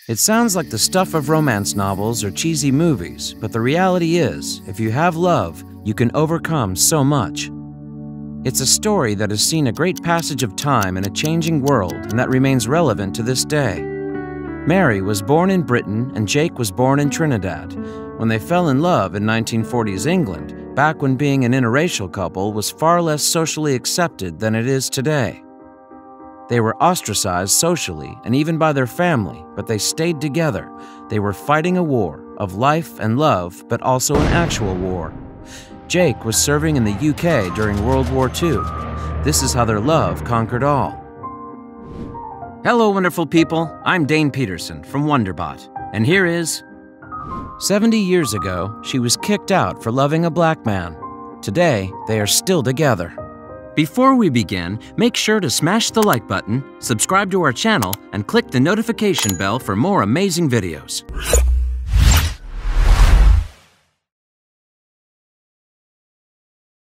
It sounds like the stuff of romance novels or cheesy movies, but the reality is, if you have love, you can overcome so much. It's a story that has seen a great passage of time in a changing world and that remains relevant to this day. Mary was born in Britain and Jake was born in Trinidad. When they fell in love in 1940s England, back when being an interracial couple was far less socially accepted than it is today. They were ostracized socially and even by their family, but they stayed together. They were fighting a war of life and love, but also an actual war. Jake was serving in the UK during World War II. This is how their love conquered all. Hello, wonderful people. I'm Dane Peterson from WonderBot, and here is 70 years ago, she was kicked out for loving a black man. Today, they are still together. Before we begin, make sure to smash the like button, subscribe to our channel, and click the notification bell for more amazing videos.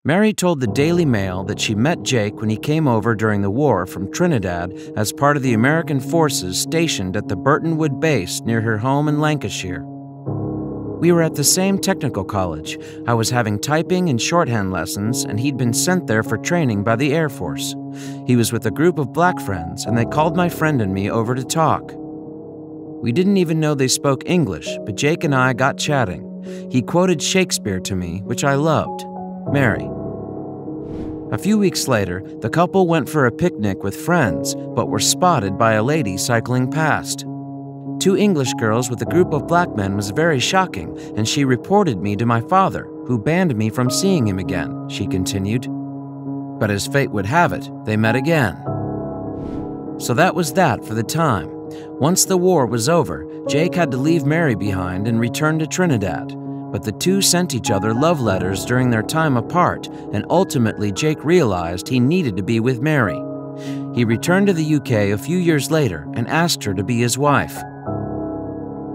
Mary told the Daily Mail that she met Jake when he came over during the war from Trinidad as part of the American forces stationed at the Burton Wood base near her home in Lancashire. We were at the same technical college. I was having typing and shorthand lessons, and he'd been sent there for training by the Air Force. He was with a group of black friends, and they called my friend and me over to talk. We didn't even know they spoke English, but Jake and I got chatting. He quoted Shakespeare to me, which I loved. Mary. A few weeks later, the couple went for a picnic with friends, but were spotted by a lady cycling past. 2 English girls with a group of black men was very shocking, and she reported me to my father, who banned me from seeing him again, she continued. But as fate would have it, they met again. So that was that for the time. Once the war was over, Jake had to leave Mary behind and return to Trinidad. But the two sent each other love letters during their time apart, and ultimately Jake realized he needed to be with Mary. He returned to the UK a few years later and asked her to be his wife.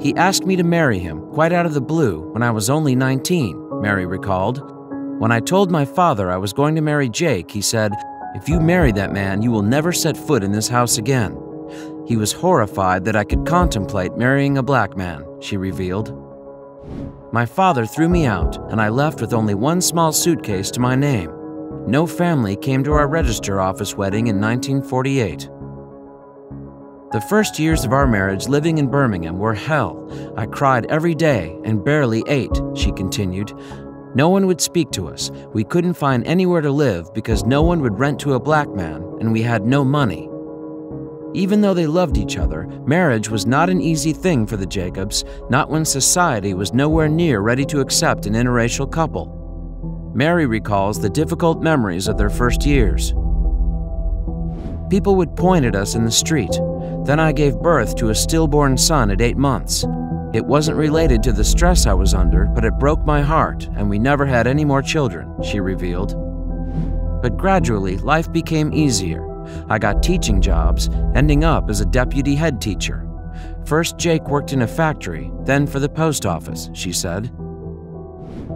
He asked me to marry him quite out of the blue when I was only 19, Mary recalled. When I told my father I was going to marry Jake, he said, "If you marry that man, you will never set foot in this house again." He was horrified that I could contemplate marrying a black man, she revealed. My father threw me out, and I left with only one small suitcase to my name. No family came to our register office wedding in 1948. The first years of our marriage living in Birmingham were hell. I cried every day and barely ate, she continued. No one would speak to us. We couldn't find anywhere to live because no one would rent to a black man, and we had no money. Even though they loved each other, marriage was not an easy thing for the Jacobs, not when society was nowhere near ready to accept an interracial couple. Mary recalls the difficult memories of their first years. People would point at us in the street. Then I gave birth to a stillborn son at 8 months. It wasn't related to the stress I was under, but it broke my heart, and we never had any more children, she revealed. But gradually, life became easier. I got teaching jobs, ending up as a deputy head teacher. First, Jake worked in a factory, then for the post office, she said.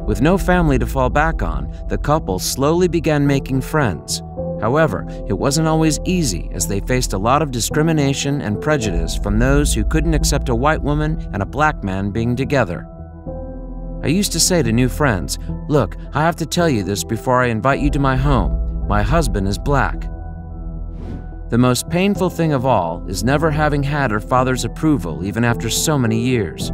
With no family to fall back on, the couple slowly began making friends. However, it wasn't always easy as they faced a lot of discrimination and prejudice from those who couldn't accept a white woman and a black man being together. I used to say to new friends, "Look, I have to tell you this before I invite you to my home. My husband is black." The most painful thing of all is never having had her father's approval even after so many years.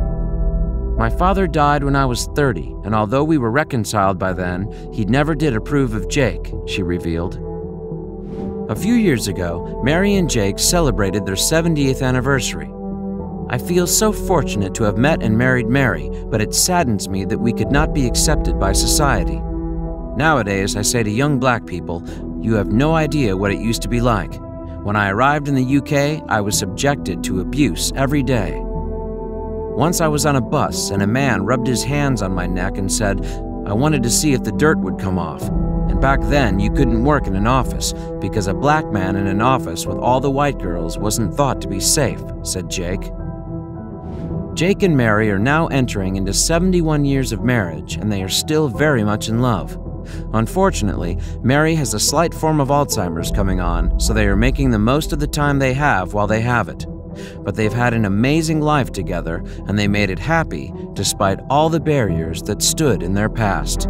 My father died when I was 30, and although we were reconciled by then, he never did approve of Jake, she revealed. A few years ago, Mary and Jake celebrated their 70th anniversary. I feel so fortunate to have met and married Mary, but it saddens me that we could not be accepted by society. Nowadays, I say to young black people, you have no idea what it used to be like. When I arrived in the UK, I was subjected to abuse every day. Once I was on a bus and a man rubbed his hands on my neck and said, I wanted to see if the dirt would come off. And back then, you couldn't work in an office because a black man in an office with all the white girls wasn't thought to be safe, said Jake. Jake and Mary are now entering into 71 years of marriage, and they are still very much in love. Unfortunately, Mary has a slight form of Alzheimer's coming on, so they are making the most of the time they have while they have it. but they've had an amazing life together and they made it happy despite all the barriers that stood in their past.